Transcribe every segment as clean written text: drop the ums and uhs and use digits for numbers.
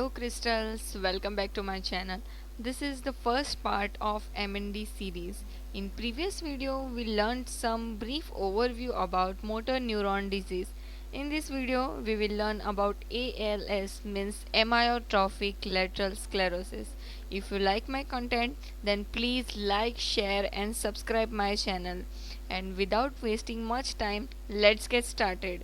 Crystals, welcome back to my channel. This is the first part of MND series. In previous video we learned some brief overview about motor neuron disease. In this video we will learn about ALS, means amyotrophic lateral sclerosis. If you like my content, then please like, share and subscribe my channel. And without wasting much time, let's get started.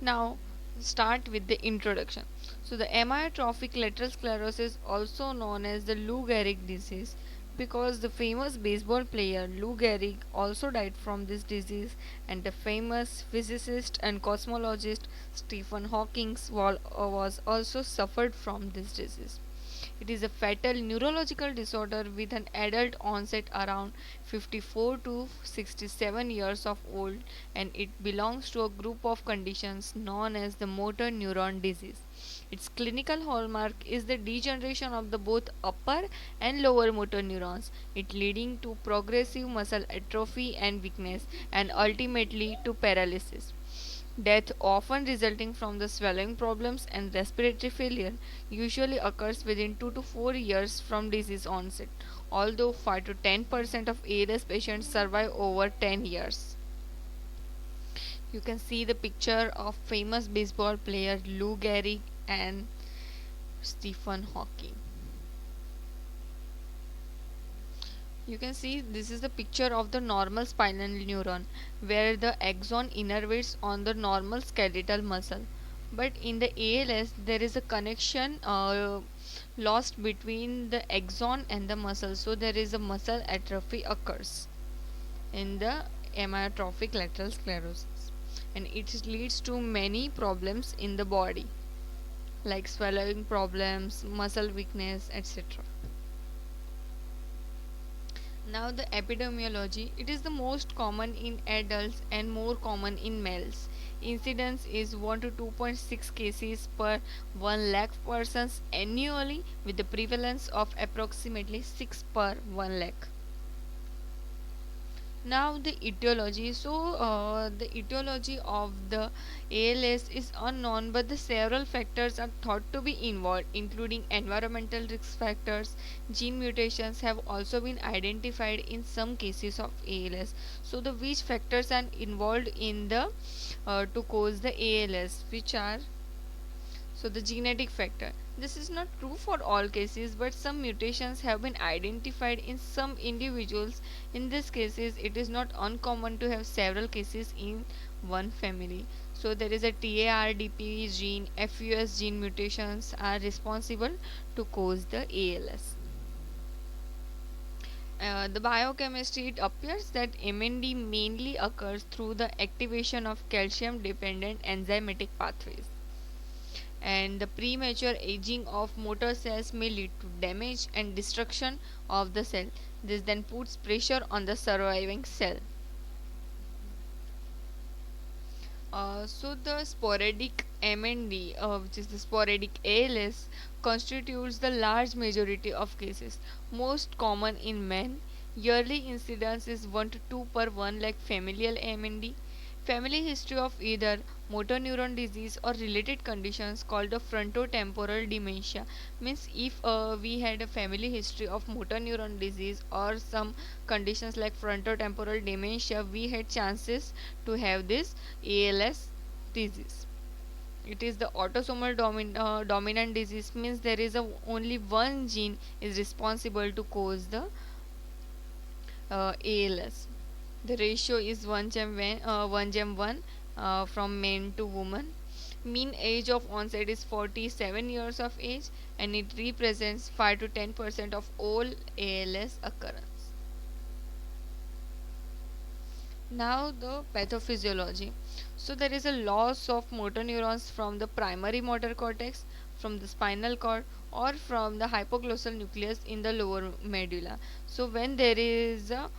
Now, start with the introduction. So, the amyotrophic lateral sclerosis, also known as the Lou Gehrig disease, because the famous baseball player Lou Gehrig also died from this disease, and the famous physicist and cosmologist Stephen Hawking was also suffered from this disease. It is a fatal neurological disorder with an adult onset around 54 to 67 years of old, and it belongs to a group of conditions known as the motor neuron disease. Its clinical hallmark is the degeneration of the both upper and lower motor neurons, it leading to progressive muscle atrophy and weakness, and ultimately to paralysis. Death, often resulting from the swallowing problems and respiratory failure, usually occurs within 2 to 4 years from disease onset, although 5 to 10% of ALS patients survive over 10 years. You can see the picture of famous baseball player Lou Gehrig and Stephen Hawking. You can see this is the picture of the normal spinal neuron where the axon innervates on the normal skeletal muscle. But in the ALS, there is a connection lost between the axon and the muscle, so there is a muscle atrophy occurs in the amyotrophic lateral sclerosis, and it leads to many problems in the body like swallowing problems, muscle weakness, etc. Now the epidemiology, it is the most common in adults and more common in males. Incidence is 1 to 2.6 cases per 1 lakh persons annually, with the prevalence of approximately 6 per 1 lakh. Now the etiology. The etiology of the ALS is unknown, but the several factors are thought to be involved, including environmental risk factors. Gene mutations have also been identified in some cases of ALS. So the which factors are involved in the to cause the ALS, which are, so the genetic factor. This is not true for all cases, but some mutations have been identified in some individuals. In these cases, it is not uncommon to have several cases in one family. So there is a TARDP gene, FUS gene mutations are responsible to cause the ALS. The biochemistry, it appears that MND mainly occurs through the activation of calcium dependent enzymatic pathways, and the premature aging of motor cells may lead to damage and destruction of the cell. This then puts pressure on the surviving cell. So the sporadic MND, which is the sporadic ALS, constitutes the large majority of cases, most common in men. Yearly incidence is 1 to 2 per 1 lakh familial MND. Family history of either motor neuron disease or related conditions called the frontotemporal dementia, means if we had a family history of motor neuron disease or some conditions like frontotemporal dementia, we had chances to have this ALS disease. It is the autosomal dominant disease, means there is only one gene is responsible to cause the ALS. The ratio is 1:1 from men to woman. Mean age of onset is 47 years of age, and it represents 5 to 10% of all ALS occurrence. Now the pathophysiology. So there is a loss of motor neurons from the primary motor cortex, from the spinal cord, or from the hypoglossal nucleus in the lower medulla. So when there is a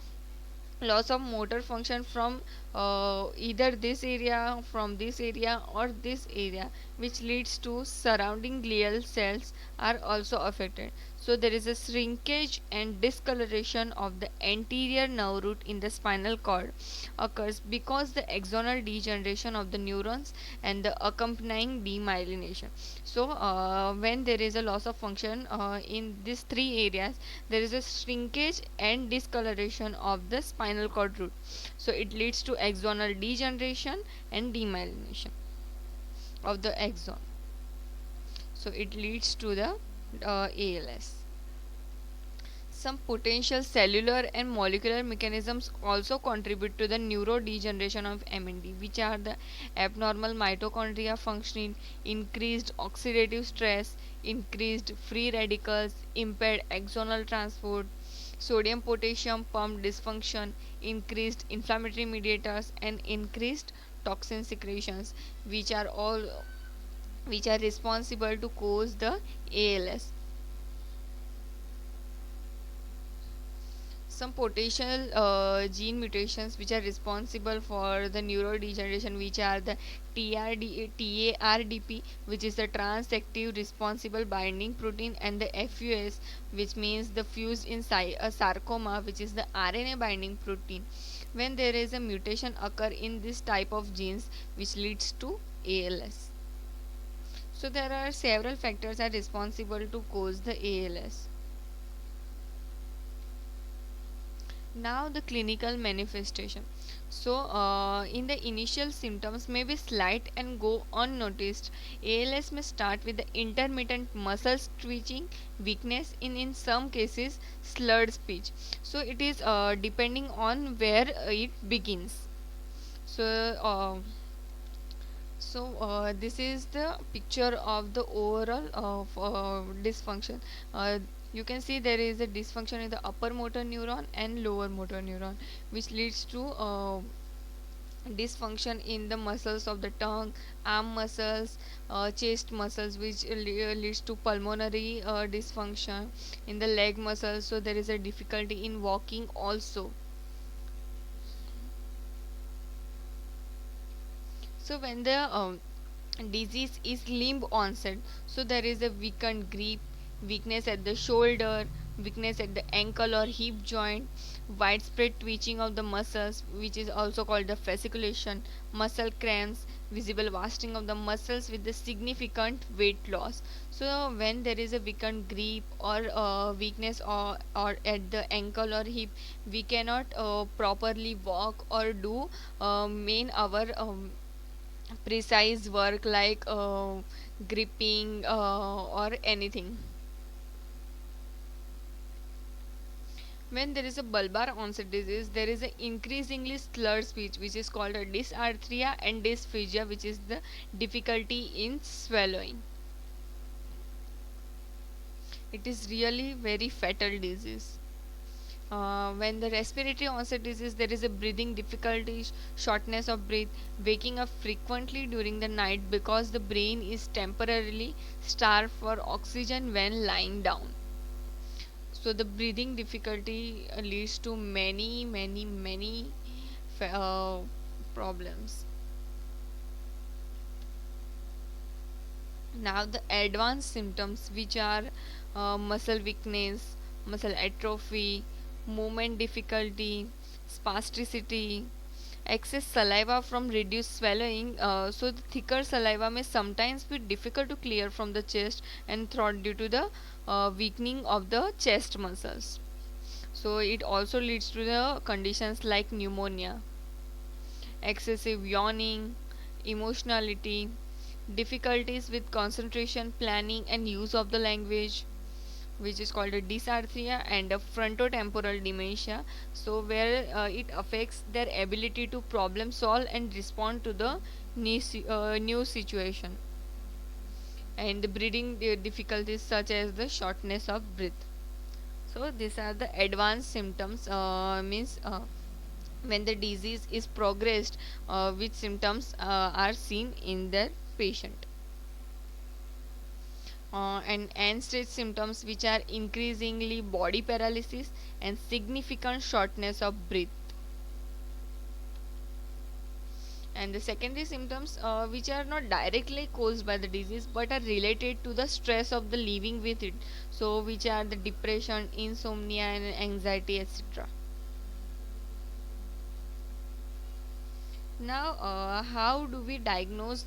loss of motor function from either this area, from this area, or this area, which leads to surrounding glial cells are also affected. So there is a shrinkage and discoloration of the anterior nerve root in the spinal cord occurs because the axonal degeneration of the neurons and the accompanying demyelination. So when there is a loss of function in these three areas, there is a shrinkage and discoloration of the spinal cord root. So it leads to axonal degeneration and demyelination of the axon. So it leads to the ALS. Some potential cellular and molecular mechanisms also contribute to the neurodegeneration of MND, which are the abnormal mitochondria functioning, increased oxidative stress, increased free radicals, impaired axonal transport, sodium potassium pump dysfunction, increased inflammatory mediators, and increased toxin secretions, which are responsible to cause the ALS. Some potential gene mutations which are responsible for the neurodegeneration, which are the TARDP, which is the transactive responsible binding protein, and the FUS, which means the fused in sarcoma, which is the RNA binding protein. When there is a mutation occur in this type of genes, which leads to ALS. So there are several factors are responsible to cause the ALS. Now the clinical manifestation. So in the initial symptoms may be slight and go unnoticed. ALS may start with the intermittent muscle twitching, weakness, in some cases slurred speech. So it is depending on where it begins. So this is the picture of the overall of dysfunction. You can see there is a dysfunction in the upper motor neuron and lower motor neuron, which leads to dysfunction in the muscles of the tongue, arm muscles, chest muscles, which leads to pulmonary dysfunction in the leg muscles. So there is a difficulty in walking also. So when the disease is limb onset, so there is a weakened grip, weakness at the shoulder, weakness at the ankle or hip joint, widespread twitching of the muscles, which is also called the fasciculation, muscle cramps, visible wasting of the muscles with the significant weight loss. So when there is a weakened grip or weakness or at the ankle or hip, we cannot properly walk or do main our precise work like gripping or anything. When there is a bulbar onset disease, there is an increasingly slurred speech, which is called a dysarthria, and dysphagia, which is the difficulty in swallowing. It is really very fatal disease. When the respiratory onset disease, there is a breathing difficulties, shortness of breath, waking up frequently during the night because the brain is temporarily starved for oxygen when lying down. So the breathing difficulty leads to many problems. Now the advanced symptoms, which are muscle weakness, muscle atrophy, movement difficulty, spasticity, excess saliva from reduced swallowing. So the thicker saliva may sometimes be difficult to clear from the chest and throat due to the weakening of the chest muscles. So it also leads to the conditions like pneumonia, excessive yawning, emotionality, difficulties with concentration, planning, and use of the language, which is called a dysarthria, and a frontotemporal dementia. So where it affects their ability to problem solve and respond to the new situation, and the breathing difficulties such as the shortness of breath. So these are the advanced symptoms, means when the disease is progressed, which symptoms are seen in the patient. And end stage symptoms, which are increasingly body paralysis and significant shortness of breath. And the secondary symptoms, which are not directly caused by the disease but are related to the stress of the living with it, so which are the depression, insomnia, and anxiety, etc. Now, how do we diagnose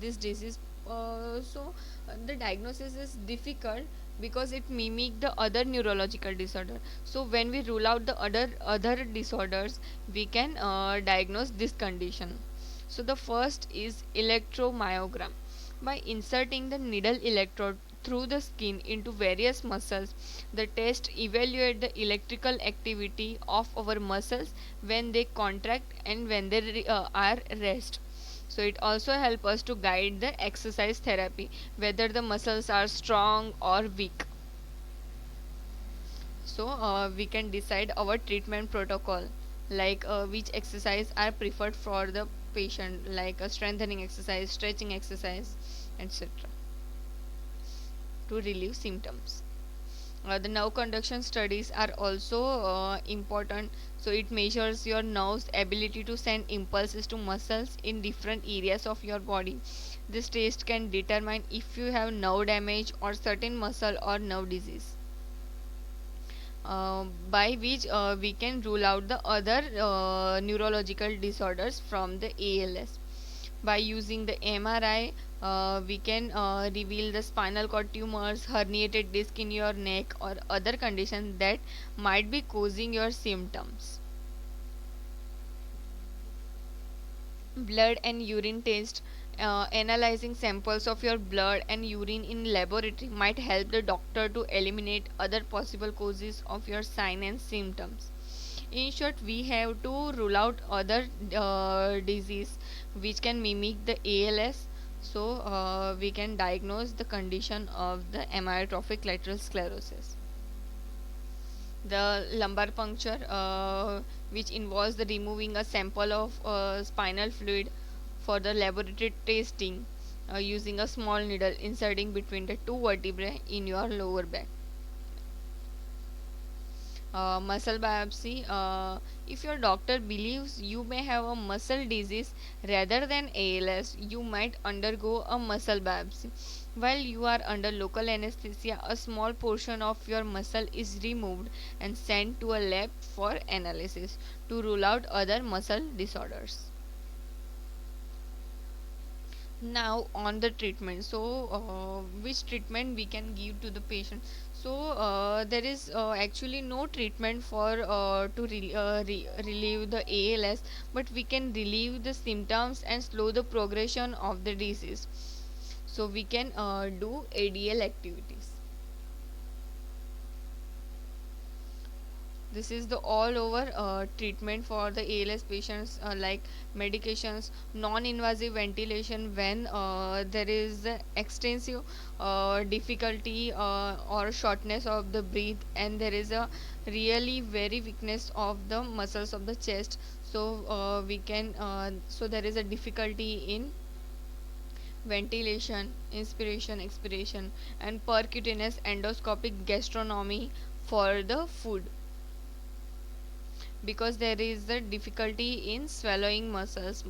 this disease? The diagnosis is difficult because it mimic the other neurological disorder. So when we rule out the other disorders, we can diagnose this condition. So the first is electromyogram. By inserting the needle electrode through the skin into various muscles, the test evaluate the electrical activity of our muscles when they contract and when they are rest. So it also helps us to guide the exercise therapy, whether the muscles are strong or weak. So we can decide our treatment protocol, like which exercise are preferred for the patient, like a strengthening exercise, stretching exercise, etc., to relieve symptoms. The nerve conduction studies are also important. So it measures your nerves ability to send impulses to muscles in different areas of your body. This test can determine if you have nerve damage or certain muscle or nerve disease, by which we can rule out the other neurological disorders from the ALS. By using the MRI, we can reveal the spinal cord tumors, herniated disc in your neck, or other conditions that might be causing your symptoms. Blood and urine test. Analyzing samples of your blood and urine in laboratory might help the doctor to eliminate other possible causes of your sign and symptoms. In short, we have to rule out other disease which can mimic the ALS. So we can diagnose the condition of the amyotrophic lateral sclerosis. The lumbar puncture, which involves the removing a sample of spinal fluid for the laboratory testing, using a small needle inserting between the two vertebrae in your lower back. Muscle biopsy. If your doctor believes you may have a muscle disease rather than ALS, you might undergo a muscle biopsy. While you are under local anesthesia, a small portion of your muscle is removed and sent to a lab for analysis to rule out other muscle disorders. Now on the treatment. So which treatment we can give to the patient? So there is actually no treatment for relieve the ALS, but we can relieve the symptoms and slow the progression of the disease. So we can do ADL activities. This is the all over treatment for the ALS patients, like medications, non-invasive ventilation when there is extensive difficulty or shortness of the breath, and there is a really very weakness of the muscles of the chest. So we can so there is a difficulty in ventilation, inspiration, expiration, and percutaneous endoscopic gastronomy for the food, because there is a difficulty in swallowing muscles.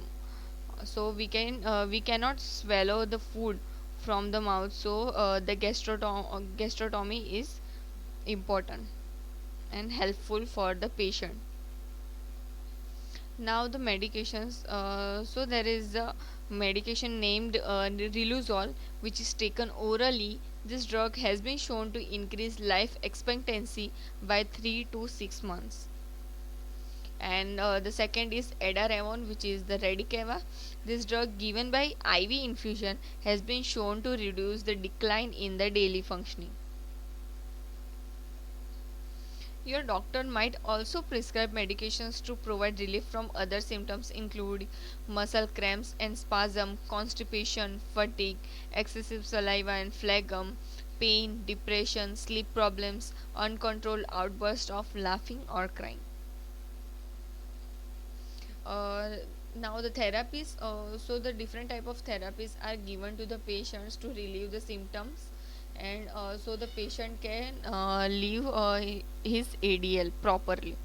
So we cannot swallow the food from the mouth. So the gastrotomy is important and helpful for the patient. Now the medications. So there is a medication named Riluzole, which is taken orally. This drug has been shown to increase life expectancy by 3 to 6 months. And the second is edaravone, which is the Radicava. This drug given by IV infusion has been shown to reduce the decline in the daily functioning. Your doctor might also prescribe medications to provide relief from other symptoms, including muscle cramps and spasm, constipation, fatigue, excessive saliva and phlegm, pain, depression, sleep problems, uncontrolled outbursts of laughing or crying. uh, Now the therapies, so the different type of therapies are given to the patients to relieve the symptoms, and so the patient can live his ADL properly.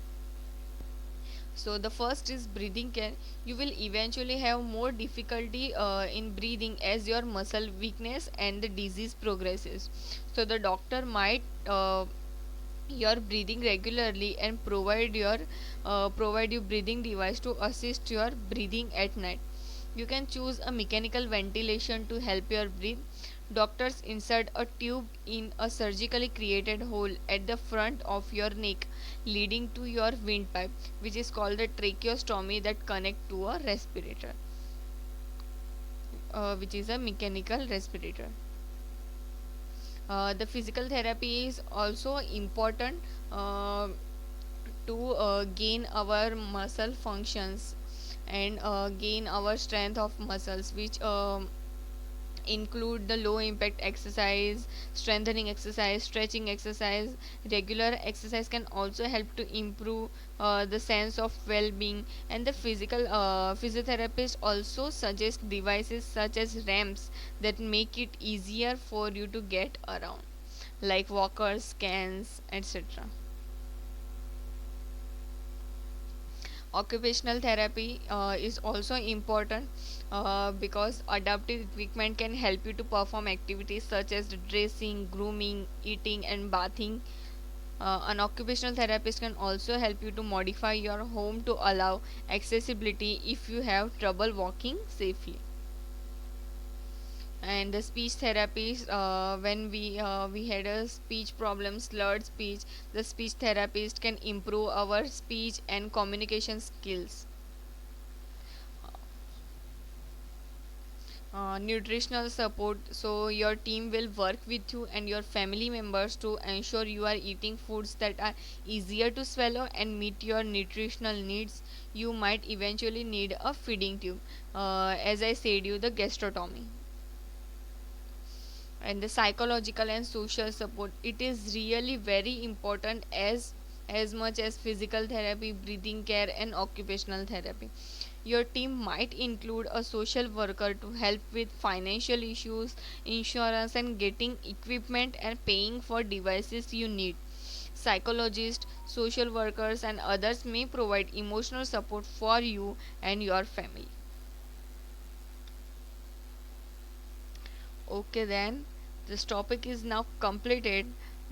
So the first is breathing care. You will eventually have more difficulty in breathing as your muscle weakness and the disease progresses. So the doctor might your breathing regularly and provide you breathing device to assist your breathing at night. You can choose a mechanical ventilation to help your breathe. Doctors insert a tube in a surgically created hole at the front of your neck leading to your windpipe, which is called the tracheostomy, that connect to a respirator, which is a mechanical respirator. The physical therapy is also important to gain our muscle functions and gain our strength of muscles, which include the low impact exercise, strengthening exercise, stretching exercise. Regular exercise can also help to improve the sense of well-being. And the physical physiotherapist also suggest devices such as ramps that make it easier for you to get around, like walkers, scans, etc. Occupational therapy is also important because adaptive equipment can help you to perform activities such as dressing, grooming, eating, and bathing. An occupational therapist can also help you to modify your home to allow accessibility if you have trouble walking safely. And the speech therapies, when we had a speech problem, slurred speech, the speech therapist can improve our speech and communication skills. Nutritional support, so your team will work with you and your family members to ensure you are eating foods that are easier to swallow and meet your nutritional needs. You might eventually need a feeding tube, as I said you, the gastrotomy. And the psychological and social support, it is really very important as much as physical therapy, breathing care, and occupational therapy. Your team might include a social worker to help with financial issues, insurance, and getting equipment and paying for devices you need. Psychologists, social workers, and others may provide emotional support for you and your family. Okay, then this topic is now completed,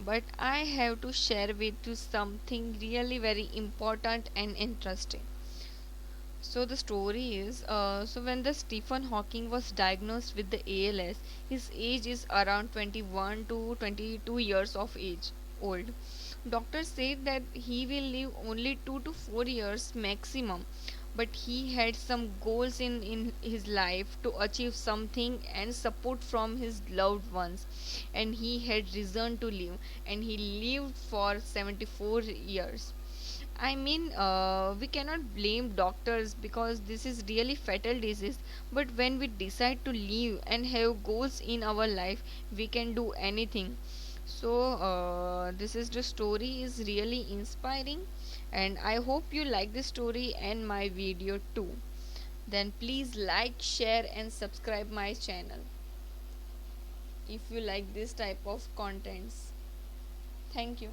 but I have to share with you something really very important and interesting. So the story is, so when the Stephen Hawking was diagnosed with the ALS, his age is around 21 to 22 years of age old. Doctors said that he will live only 2 to 4 years maximum, but he had some goals in his life to achieve something and support from his loved ones, and he had reason to live, and he lived for 74 years. I mean, we cannot blame doctors because this is really fatal disease. But when we decide to live and have goals in our life, we can do anything. So this is the story is really inspiring, and I hope you like the story and my video too. Then please like, share, and subscribe my channel if you like this type of contents. Thank you.